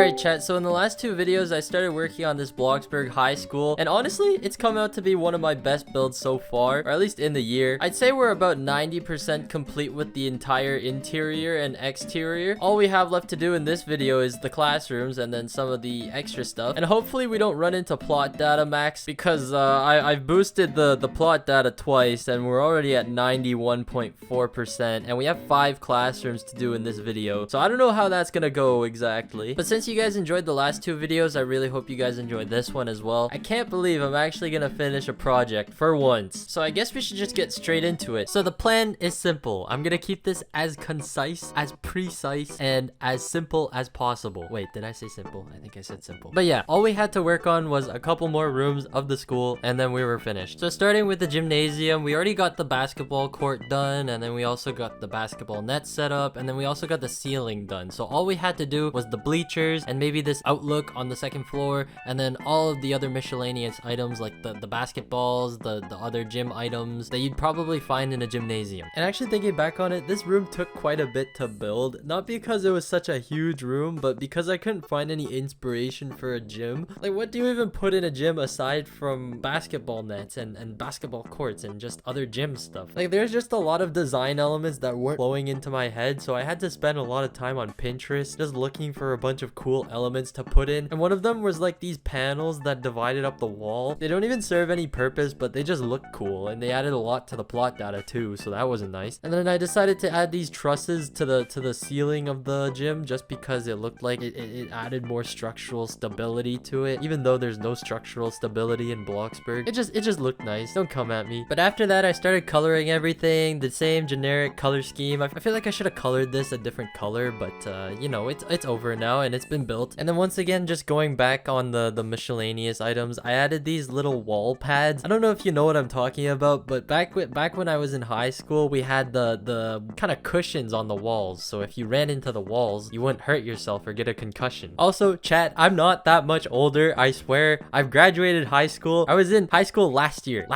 Alright chat, so in the last two videos I started working on this Bloxburg high school, and honestly it's come out to be one of my best builds so far, or at least in the year. I'd say we're about 90% complete with the entire interior and exterior. All we have left to do in this video is the classrooms and then some of the extra stuff, and hopefully we don't run into plot data max, because I've boosted the plot data twice and we're already at 91.4%, and we have 5 classrooms to do in this video, so I don't know how that's gonna go exactly. But since you guys enjoyed the last two videos, I really hope you guys enjoyed this one as well. I can't believe I'm actually gonna finish a project for once, so I guess we should just get straight into it. So the plan is simple. I'm gonna keep this as concise, as precise, and as simple as possible. Wait, did I say simple? I think I said simple. But yeah, all we had to work on was a couple more rooms of the school, and then we were finished. So starting with the gymnasium, we already got the basketball court done, and then we also got the basketball net set up, and then we also got the ceiling done. So all we had to do was the bleachers and maybe this outlook on the second floor, and then all of the other miscellaneous items like the basketballs, the other gym items that you'd probably find in a gymnasium. And actually thinking back on it, this room took quite a bit to build, not because it was such a huge room, but because I couldn't find any inspiration for a gym. Like, what do you even put in a gym aside from basketball nets and basketball courts and just other gym stuff? Like, there's just a lot of design elements that weren't flowing into my head, so I had to spend a lot of time on Pinterest just looking for a bunch of cool elements to put in, and one of them was like these panels that divided up the wall. They don't even serve any purpose, but they just look cool, and they added a lot to the plot data too, so that wasn't nice. And then I decided to add these trusses to the ceiling of the gym just because it looked like it added more structural stability to it, even though there's no structural stability in Bloxburg. It just looked nice. Don't come at me. But after that I started coloring everything the same generic color scheme. I feel like I should have colored this a different color, but you know, it's over now and it's been built. And then once again, just going back on the miscellaneous items, I added these little wall pads. I don't know if you know what I'm talking about, but back when I was in high school, we had the kind of cushions on the walls, so if you ran into the walls, you wouldn't hurt yourself or get a concussion. Also, chat, I'm not that much older, I swear. I've graduated high school. I was in high school last year.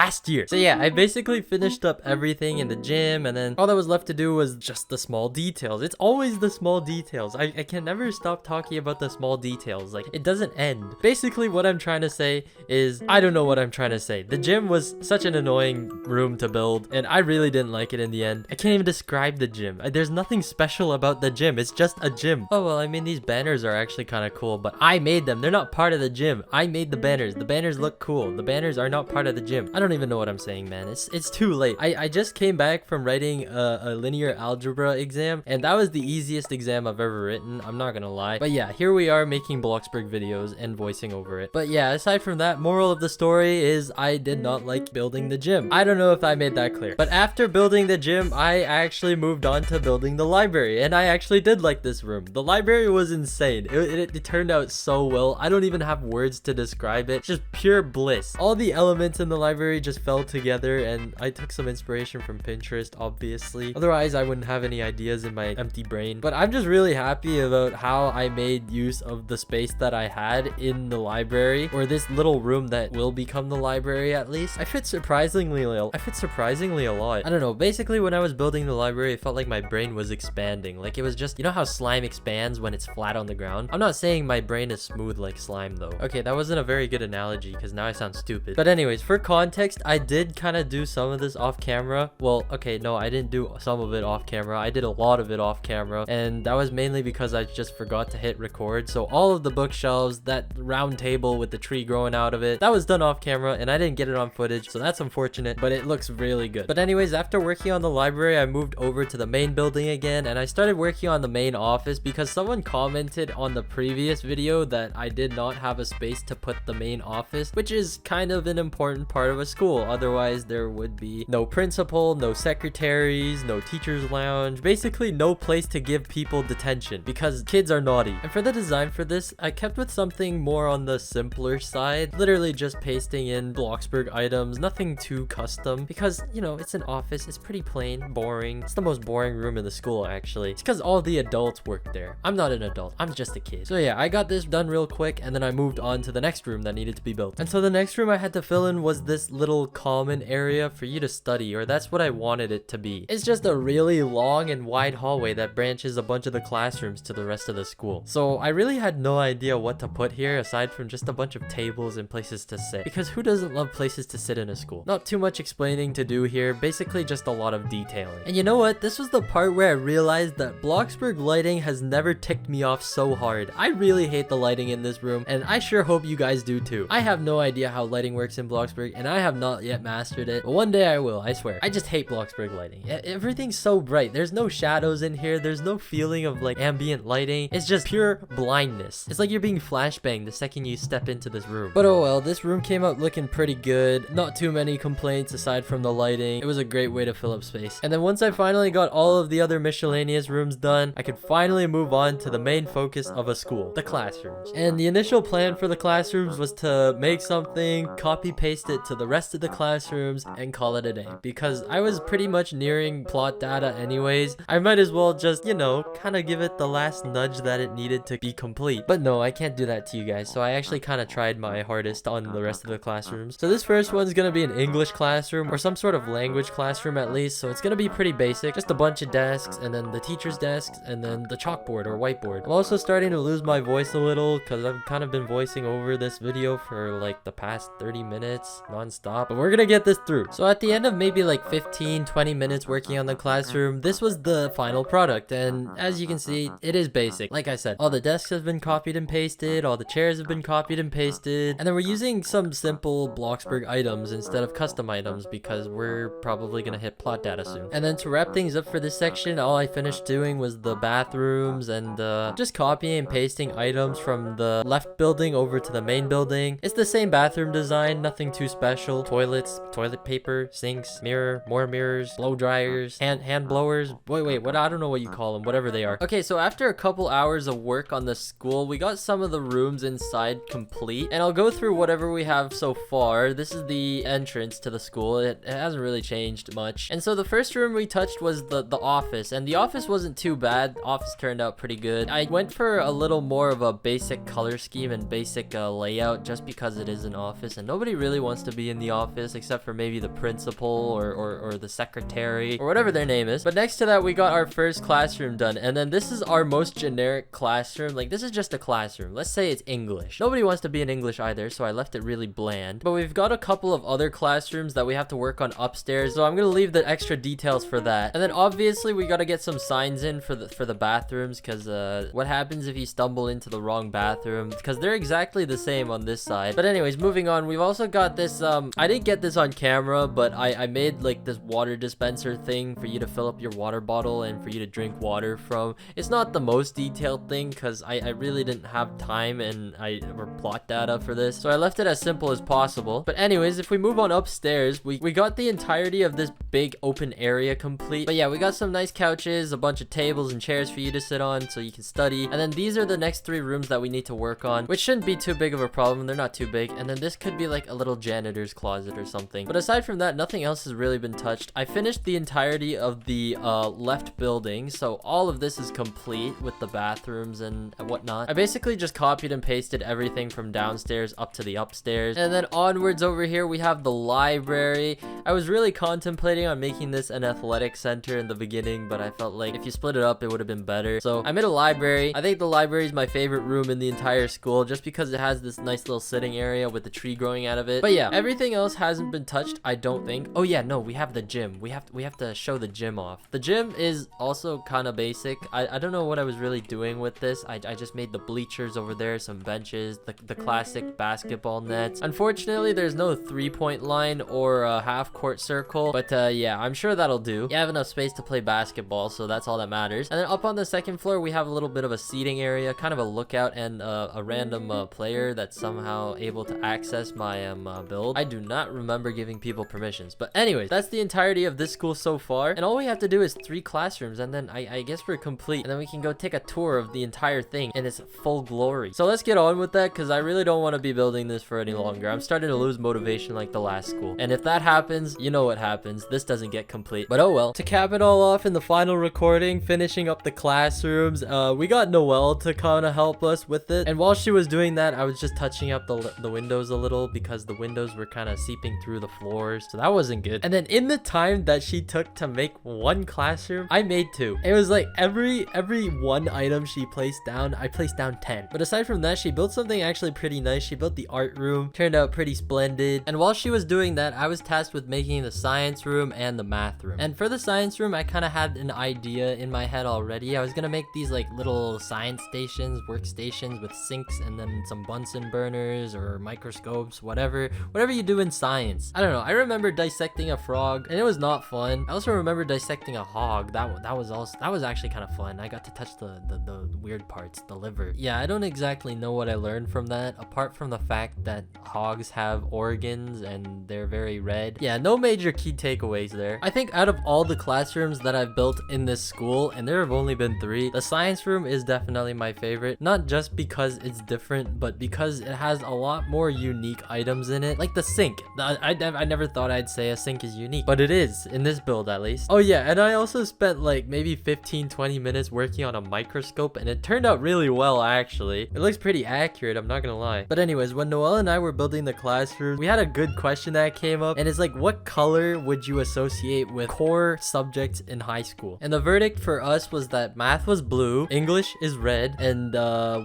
So yeah, I basically finished up everything in the gym, and then all that was left to do was just the small details. It's always the small details. I can never stop talking about the small details. Like, it doesn't end. Basically, what I'm trying to say is, I don't know what I'm trying to say. The gym was such an annoying room to build, and I really didn't like it in the end. I can't even describe the gym. There's nothing special about the gym. It's just a gym. Oh, well, I mean, these banners are actually kind of cool, but I made them. They're not part of the gym. I made the banners. The banners look cool. The banners are not part of the gym. I don't even know what I'm saying, man. It's too late. I just came back from writing a linear algebra exam, and that was the easiest exam I've ever written. I'm not gonna lie. But yeah, here we are making Bloxburg videos and voicing over it. But yeah, aside from that, moral of the story is I did not like building the gym. I don't know if I made that clear. But after building the gym, I actually moved on to building the library, and I actually did like this room. The library was insane. It turned out so well. I don't even have words to describe it. Just pure bliss. All the elements in the library just fell together, and I took some inspiration from Pinterest, obviously. Otherwise, I wouldn't have any ideas in my empty brain. But I'm just really happy about how I made use of the space that I had in the library, or this little room that will become the library at least. I fit surprisingly a lot. I don't know. Basically, when I was building the library, it felt like my brain was expanding. Like, it was just, you know how slime expands when it's flat on the ground? I'm not saying my brain is smooth like slime though. Okay, that wasn't a very good analogy because now I sound stupid. But anyways, for context, I did kind of do some of this off camera. Well, okay, no, I didn't do some of it off camera. I did a lot of it off camera, and that was mainly because I just forgot to hit record. So all of the bookshelves, that round table with the tree growing out of it, that was done off camera, and I didn't get it on footage, so that's unfortunate, but it looks really good. But anyways, after working on the library, I moved over to the main building again, and I started working on the main office because someone commented on the previous video that I did not have a space to put the main office, which is kind of an important part of a school. Otherwise, there would be no principal, no secretaries, no teacher's lounge, basically no place to give people detention because kids are naughty. And for the design for this, I kept with something more on the simpler side, literally just pasting in Bloxburg items, nothing too custom, because, you know, it's an office, it's pretty plain, boring. It's the most boring room in the school, actually. It's because all the adults work there. I'm not an adult, I'm just a kid. So yeah, I got this done real quick, and then I moved on to the next room that needed to be built. And so the next room I had to fill in was this little common area for you to study, or that's what I wanted it to be. It's just a really long and wide hallway that branches a bunch of the classrooms to the rest of the school. So I really had no idea what to put here aside from just a bunch of tables and places to sit, because who doesn't love places to sit in a school? Not too much explaining to do here, basically just a lot of detailing. And you know what? This was the part where I realized that Bloxburg lighting has never ticked me off so hard. I really hate the lighting in this room, and I sure hope you guys do too. I have no idea how lighting works in Bloxburg, and I have not yet mastered it, but one day I will, I swear. I just hate Bloxburg lighting. Everything's so bright. There's no shadows in here. There's no feeling of like ambient lighting. It's just pure blindness. It's like you're being flashbanged the second you step into this room. But oh well, this room came out looking pretty good. Not too many complaints aside from the lighting. It was a great way to fill up space. And then once I finally got all of the other miscellaneous rooms done, I could finally move on to the main focus of a school, the classrooms. And the initial plan for the classrooms was to make something, copy paste it to the rest of the classrooms, and call it a day. Because I was pretty much nearing plot data anyways, I might as well just, you know, kind of give it the last nudge that it needed to be complete. But no, I can't do that to you guys, so I actually kind of tried my hardest on the rest of the classrooms. So this first one's gonna be an English classroom, or some sort of language classroom at least, so it's gonna be pretty basic. Just a bunch of desks, and then the teacher's desks, and then the chalkboard or whiteboard. I'm also starting to lose my voice a little, because I've kind of been voicing over this video for like the past 30 minutes non-stop, but we're gonna get this through. So at the end of maybe like 15-20 minutes working on the classroom, this was the final product, and as you can see, it is basic. Like I said, all the desks have been copied and pasted, all the chairs have been copied and pasted, and then we're using some simple Bloxburg items instead of custom items because we're probably gonna hit plot data soon. And then to wrap things up for this section, all I finished doing was the bathrooms and just copying and pasting items from the left building over to the main building. It's the same bathroom design, nothing too special. Toilets, toilet paper, sinks, mirror, more mirrors, blow dryers, hand blowers. Wait, what? I don't know what you call them, whatever they are. Okay, so after a couple hours of work on the school, we got some of the rooms inside complete, and I'll go through whatever we have so far. This is the entrance to the school. It hasn't really changed much. And so the first room we touched was the office, and the office wasn't too bad. The office turned out pretty good. I went for a little more of a basic color scheme and basic layout just because it is an office, and nobody really wants to be in the office except for maybe the principal or the secretary or whatever their name is. But next to that, we got our first classroom done, and then this is our most generic classroom. Like, this is just a classroom. Let's say it's English. Nobody wants to be in English either, so I left it really bland. But we've got a couple of other classrooms that we have to work on upstairs, so I'm gonna leave the extra details for that. And then obviously we gotta get some signs in for the bathrooms, because what happens if you stumble into the wrong bathroom, because they're exactly the same on this side. But anyways, moving on, we've also got this I didn't get this on camera, but I made like this water dispenser thing for you to fill up your water bottle and for you to drink water from. It's not the most detailed thing because I really didn't have time and or plot data for this, so I left it as simple as possible. But anyways, if we move on upstairs, we got the entirety of this big open area complete. But yeah, we got some nice couches, a bunch of tables and chairs for you to sit on so you can study. And then these are the next 3 rooms that we need to work on, which shouldn't be too big of a problem. They're not too big. And then this could be like a little janitor's closet or something. But aside from that, nothing else has really been touched. I finished the entirety of the left building, so all of this is complete with the bathrooms and whatnot. I basically just copied and pasted everything from downstairs up to the upstairs. And then onwards over here, we have the library. I was really contemplating on making this an athletic center in the beginning, but I felt like if you split it up, it would have been better. So I made a library. I think the library is my favorite room in the entire school just because it has this nice little sitting area with the tree growing out of it. But yeah, everything else hasn't been touched, I don't think. Oh yeah, no, we have the gym. We have to show the gym off. The gym is also kind of basic. I don't know what I was really doing with this. I just made the bleachers over there, some benches, the classic basketball nets. Unfortunately, there's no 3-point line or a half-court circle, but yeah, I'm sure that'll do. You have enough space to play basketball, so that's all that matters. And then up on the second floor, we have a little bit of a seating area, kind of a lookout, and a random player that's somehow able to access my build. I do not remember giving people permissions, but anyways, that's the entirety of this school so far, and all we have to do is 3 classrooms, and then I guess we're complete, and then we can go take a tour of the entire thing in its full glory. So let's get on with that, because I really don't want to be building this for any longer. I'm starting to lose motivation like the last school, and if that happens, you know what happens. This doesn't get complete, but oh well. To cap it all off in the final recording, finishing up the classrooms, we got Noelle to kind of help us with it, and while she was doing that, I was just touching up the windows a little because the windows were kind of seeping through the floors, so that wasn't good. And then in the time that she took to make 1 classroom, I made 2. It was like every one item she placed down, I placed down 10. But aside from that, she built something actually pretty nice. She built the art room, turned out pretty splendid. And while she was doing that, I was tasked with making the science room and the math room. And for the science room, I kind of had an idea in my head already. I was gonna make these like little science stations, workstations with sinks and then some Bunsen burners or microscopes, whatever you do in science. I don't know. I remember dissecting a frog and it was not fun. I also remember dissecting a hog. That was actually kind of fun. I got to touch the weird parts, the liver. Yeah, I don't exactly know what I learned from that, apart from the fact that hogs have organs and they're very red. Yeah, no major key takeaways there. I think out of all the classrooms that I've built in this school, and there have only been 3, the science room is definitely my favorite. Not just because it's different, but because it has a lot more unique items in it. Like the sink. I never thought I'd say a sink is unique, but it is, in this build at least. Oh yeah, and I also spent like maybe 15-20 minutes working on a microscope, and it turned out really well actually. It looks pretty accurate, I'm not gonna lie. But anyways, when Noelle and I were building the classroom, we had a good question that came up, and it's like, what color would you associate with core subjects in high school? And the verdict for us was that math was blue, English is red, and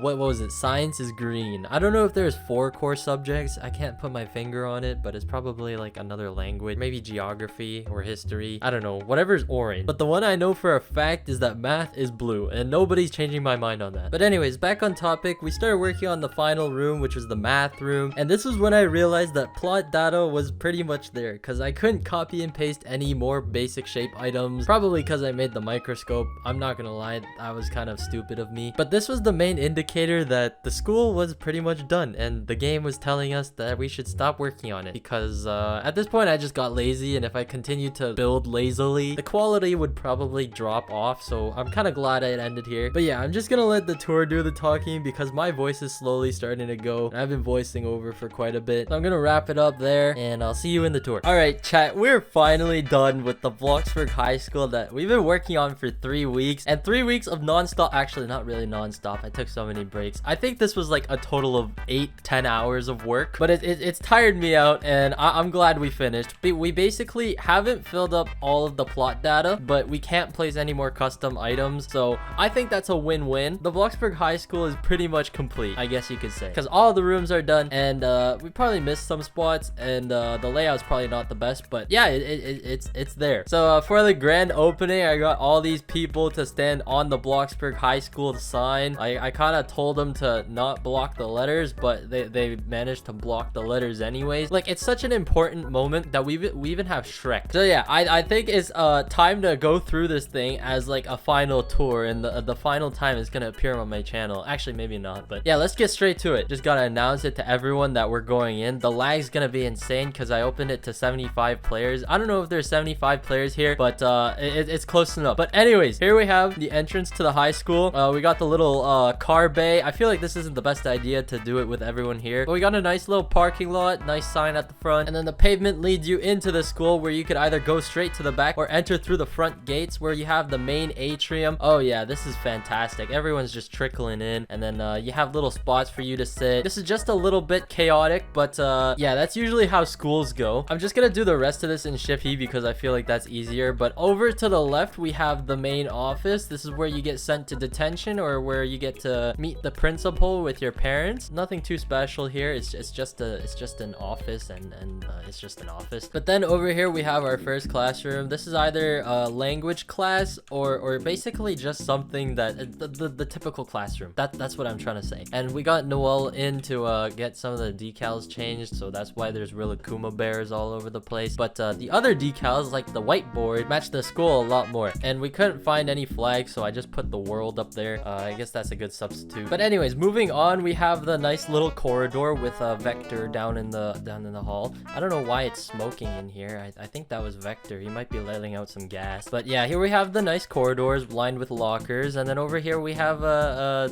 what was it? Science is green. I don't know if there's 4 core subjects. I can't put my finger on it, but it's probably like another language, maybe geography or history. I don't know, whatever's orange. But the one I know for a fact is that math is blue, and nobody's changing my mind on that. But anyways, back on topic, we started working on the final room, which was the math room, and this was when I realized that plot data was pretty much there, because I couldn't copy and paste any more basic shape items, probably because I made the microscope. I'm not gonna lie, that was kind of stupid of me. But this was the main indicator that the school was pretty much done, and the game was telling us that we should stop working on it, because at this point I just got lazy, and if I continued to build lazily, the quality would probably drop off, so I'm kind of glad it ended here. But yeah, I'm just gonna let the tour do the talking because my voice is slowly starting to go, and I've been voicing over for quite a bit. So I'm gonna wrap it up there, and I'll see you in the tour. Alright chat, we're finally done with the Bloxburg High School that we've been working on for 3 weeks, and 3 weeks of non-stop, actually not really non-stop, I took so many breaks. I think this was like a total of 8-10 hours of work, but it's tired me out, and I'm glad we finished. We basically haven't filled up all of the plot data, but we can't place any more custom items, so I think that's a win-win. The Bloxburg High School is pretty much complete, I guess you could say, because all the rooms are done, and we probably missed some spots, and the layout's probably not the best, but yeah, it's there. So for the grand opening, I got all these people to stand on the Bloxburg High School sign. I kind of told them to not block the letters, but they managed to block the letters anyways. Like, it's such an important moment that we even have Shrek. So yeah, I think it's time to go through this thing as like a final tour, and the final time is gonna appear on my channel. Actually, maybe not, but yeah, let's get straight to it. Just gotta announce it to everyone that we're going in. The lag's gonna be insane because I opened it to 75 players. I don't know if there's 75 players here, but it's close enough. But anyways, here we have the entrance to the high school. We got the little car bay. I feel like this isn't the best idea to do it with everyone here, but we got a nice little parking lot, nice sign at the front, and then the pavement leads you into the school where you could either go straight to the back or enter through the front gates where you have the main atrium. Oh yeah, this is fantastic. Everyone's just trickling in, and then you have little spots for you to sit. This is just a little bit chaotic, but yeah, that's usually how schools go. I'm just gonna do the rest of this in Shifty because I feel like that's easier. But over to the left, we have the main office. This is where you get sent to detention, or where you get to meet the principal with your parents. Nothing too special here. It's just an office, and it's just an office. But then over here we have our first classroom. This is either a language class or basically just something that the typical classroom. That's what I'm trying to say. And we got Noelle in to get some of the decals changed, so that's why there's real Akuma bears all over the place. But the other decals, like the whiteboard, match the school a lot more. And we couldn't find any flags, so I just put the world up there. I guess that's a good substitute. But anyways, moving on, we have the nice little corridor with a Vector down in the hall. I don't know why it's smoking in here. I think that was Vector. He might be letting out some gas. But yeah, here we have the nice corridors lined with lockers, and then over here we have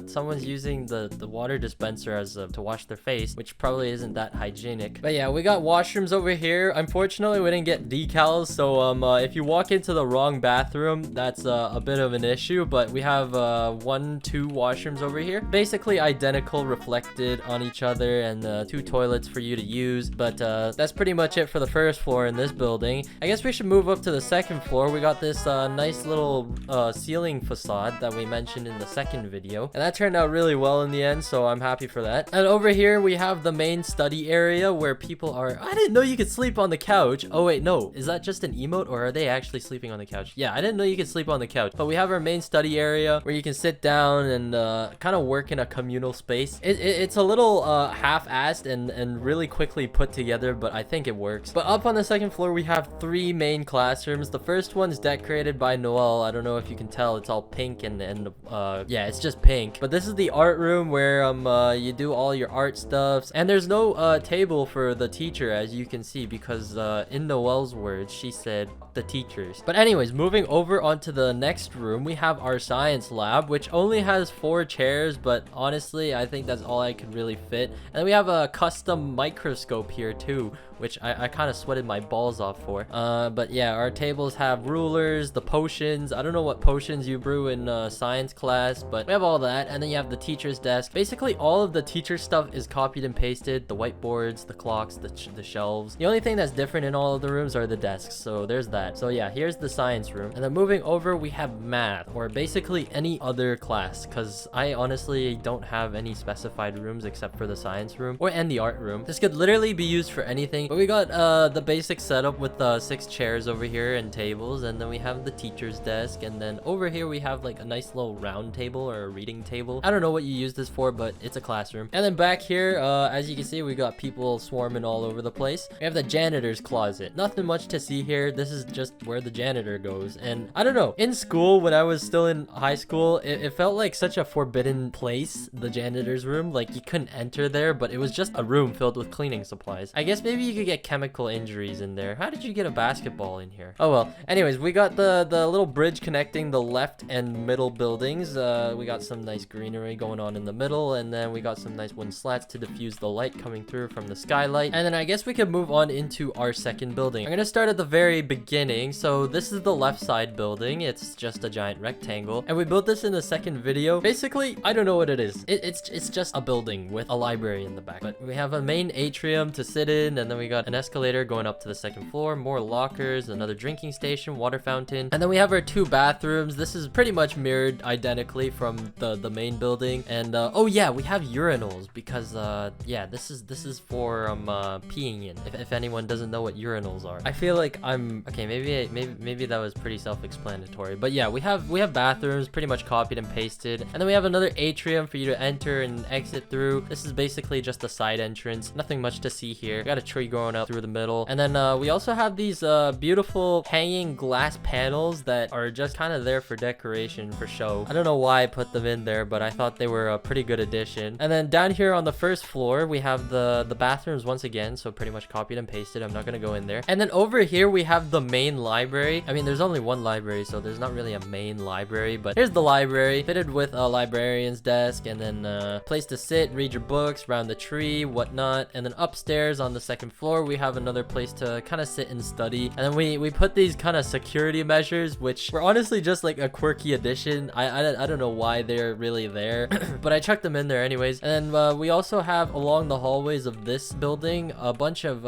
someone's using the water dispenser as to wash their face, which probably isn't that hygienic. But yeah, we got washrooms over here. Unfortunately, we didn't get decals, so if you walk into the wrong bathroom, that's a bit of an issue. But we have 2 washrooms over here, basically identical, reflected on each other, and 2 toilets for you to use. But that's pretty much it for the first floor in this building. I guess we should move up to the second floor. We got this nice little ceiling facade that we mentioned in the second second video, and that turned out really well in the end, so I'm happy for that. And over here we have the main study area where people are. I didn't know you could sleep on the couch. Oh wait, no, is that just an emote, or are they actually sleeping on the couch? Yeah, I didn't know you could sleep on the couch. But we have our main study area where you can sit down and kind of work in a communal space. It's a little half-assed and really quickly put together, but I think it works. But up on the second floor we have 3 main classrooms. The first one's decorated by Noel. I don't know if you can tell, it's all pink and yeah, it's just pink. But this is the art room where you do all your art stuffs, and there's no table for the teacher, as you can see, because in Noel's words she said the teachers. But anyways, moving over onto the next room, we have our science lab, which only has 4 chairs, but honestly I think that's all I could really fit. And then we have a custom microscope here too, which I kind of sweated my balls off for. But yeah, our tables have rulers, the potions. I don't know what potions you brew in science class, but we have all that. And then you have the teacher's desk. Basically all of the teacher stuff is copied and pasted. The whiteboards, the clocks, the shelves. The only thing that's different in all of the rooms are the desks, so there's that. So yeah, here's the science room. And then moving over, we have math, or basically any other class, because I honestly don't have any specified rooms except for the science room and the art room. This could literally be used for anything. But we got the basic setup with 6 chairs over here and tables, and then we have the teacher's desk, and then over here we have like a nice little round table or a reading table. I don't know what you use this for, but it's a classroom. And then back here, as you can see, we got people swarming all over the place. We have the janitor's closet. Nothing much to see here. This is just where the janitor goes. And I don't know, in school, when I was still in high school, it felt like such a forbidden place, the janitor's room. Like you couldn't enter there, but it was just a room filled with cleaning supplies. I guess maybe you could get chemical injuries in there. How did you get a basketball in here? Oh well. Anyways, we got the little bridge connecting the left and middle buildings. We got some nice greenery going on in the middle, and then we got some nice wooden slats to diffuse the light coming through from the skylight. And then I guess we could move on into our second building. I'm gonna start at the very beginning. So this is the left side building. It's just a giant rectangle, and we built this in the second video. Basically, I don't know what it is. It's just a building with a library in the back. But we have a main atrium to sit in, and then we got an escalator going up to the second floor, more lockers, another drinking station, water fountain, and then we have our 2 bathrooms. This is pretty much mirrored identically from the main building. And oh yeah, we have urinals because yeah, this is for peeing in, if anyone doesn't know what urinals are. I feel like I'm okay, maybe that was pretty self-explanatory, but yeah, we have bathrooms pretty much copied and pasted, and then we have another atrium for you to enter and exit through. This is basically just a side entrance, nothing much to see here. We got a tree growing out through the middle, and then we also have these beautiful hanging glass panels that are just kind of there for decoration, for show. I don't know why I put them in there, but I thought they were a pretty good addition. And then down here on the first floor, we have the bathrooms once again, so pretty much copied and pasted. I'm not gonna go in there. And then over here we have the main library. I mean, there's only one library, so there's not really a main library, but here's the library, fitted with a librarian's desk, and then place to sit, read your books, round the tree, whatnot. And then upstairs on the second floor, we have another place to kind of sit and study. And then we put these kind of security measures, which were honestly just like a quirky addition. I don't know why they're really there, but I chucked them in there anyways. And then we also have along the hallways of this building a bunch of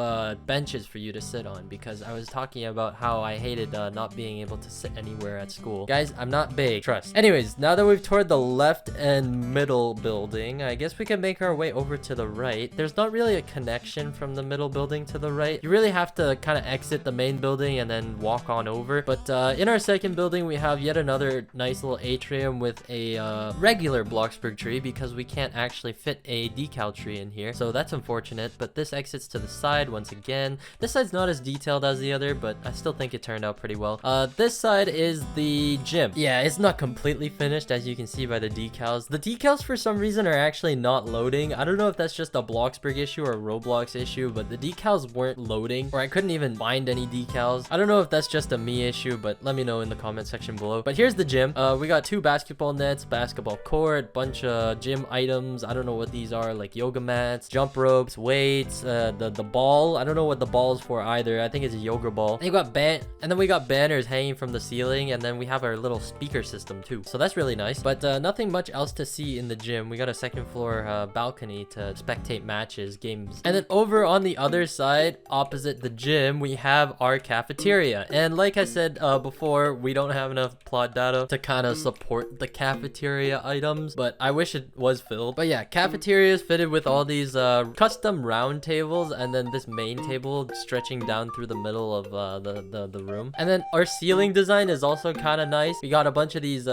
benches for you to sit on, because I was talking about how I hated not being able to sit anywhere at school. Guys, I'm not big, trust. Anyways, now that we've toured the left and middle building, I guess we can make our way over to the right. There's not really a connection from the middle building to the right. You really have to kind of exit the main building and then walk on over. But in our second building, we have yet another nice little atrium with a regular bloxburg tree, because we can't actually fit a decal tree in here, so that's unfortunate. But this exits to the side once again. This side's not as detailed as the other, but I still think it turned out pretty well. This side is the gym. Yeah, it's not completely finished, as you can see by the decals. The decals for some reason are actually not loading. I don't know if that's just a Bloxburg issue or a Roblox issue, but the decals weren't loading, or I couldn't even find any decals. I don't know if that's just a me issue, but let me know in the comment section below. But here's the gym. We got 2 basketball nets, basketball court, bunch of gym items. I don't know what these are, like yoga mats, jump ropes, weights, the ball. I don't know what the ball is for either. I think it's a yoga ball. And then we got banners hanging from the ceiling, and then we have our little speaker system too, so that's really nice. But nothing much else to see in the gym. We got a second floor balcony to spectate matches, games. And then over on the other side, opposite the gym, we have our cafeteria. And like I said before, we don't have enough plot data to kind of support the cafeteria items, but I wish it was filled. But yeah, cafeteria is fitted with all these custom round tables, and then this main table stretching down through the middle of the room. And then our ceiling design is also kind of nice. We got a bunch of these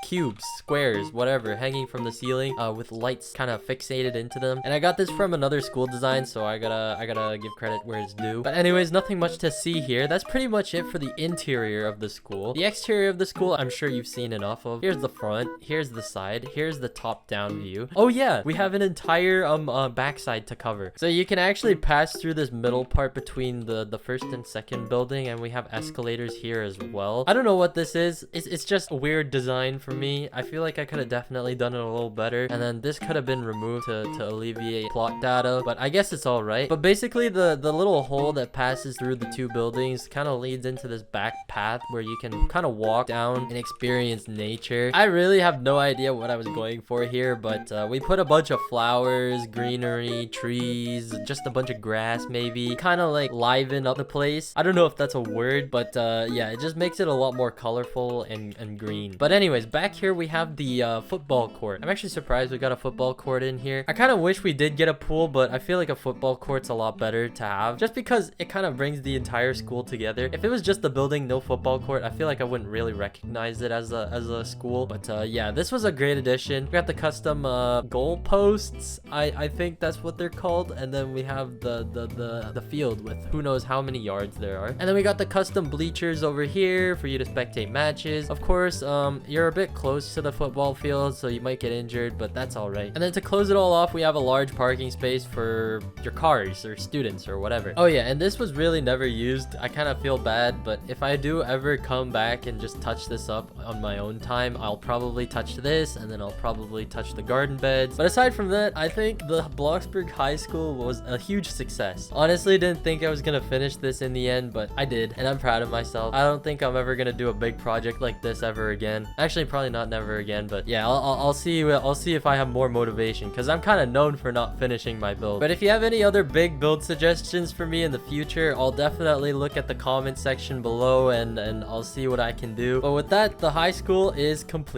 cubes, squares, whatever, hanging from the ceiling with lights kind of fixated into them. And I got this from another school design, so I gotta give credit where it's due. But anyways, nothing much to see here. That's pretty much it for the interior of the school. The exterior of the school, I'm sure you've seen enough of. Here's the front, here's the side, here's the top down view. Oh yeah, we have an entire backside to cover, so you can actually pass through this middle part between the first and second building, and we have escalators here as well. I don't know what this is. It's just a weird design for me. I feel like I could have definitely done it a little better, and then this could have been removed to alleviate plot data, but I guess it's all right. But basically the little hole that passes through the two buildings kind of leads into this back path where you can kind of walk down and experience nature. I really have no idea what I was going for here, but we put a bunch of flowers, greenery, trees, just a bunch of grass maybe, kind of like liven up the place. I don't know if that's a word, but yeah, it just makes it a lot more colorful and green. But anyways, back here we have the football court. I'm actually surprised we got a football court in here. I kind of wish we did get a pool, but I feel like a football court's a lot better to have, just because it kind of brings the entire school together. If it was just the building, no football court, I feel like I wouldn't really recognize it as a school. But yeah, this was a great addition. We got the custom goal posts. I think that's what they're called. And then we have the field with who knows how many yards there are. And then we got the custom bleachers over here for you to spectate matches. Of course, you're a bit close to the football field, so you might get injured, but that's all right. And then to close it all off, we have a large parking space for your cars or students or whatever. Oh yeah, and this was really never used. I kind of feel bad, but if I do ever come back and just touch this up on my own time, I'll probably touch this, and then I'll probably touch the garden beds. But aside from that, I think the Bloxburg High School was a huge success. Honestly, didn't think I was gonna finish this in the end, but I did, and I'm proud of myself. I don't think I'm ever gonna do a big project like this ever again. Actually, probably not never again, but yeah, I'll see if I have more motivation, because I'm kind of known for not finishing my build. But if you have any other big build suggestions for me in the future, I'll definitely look at the comment section below, and I'll see what I can do. But with that, the high school is complete.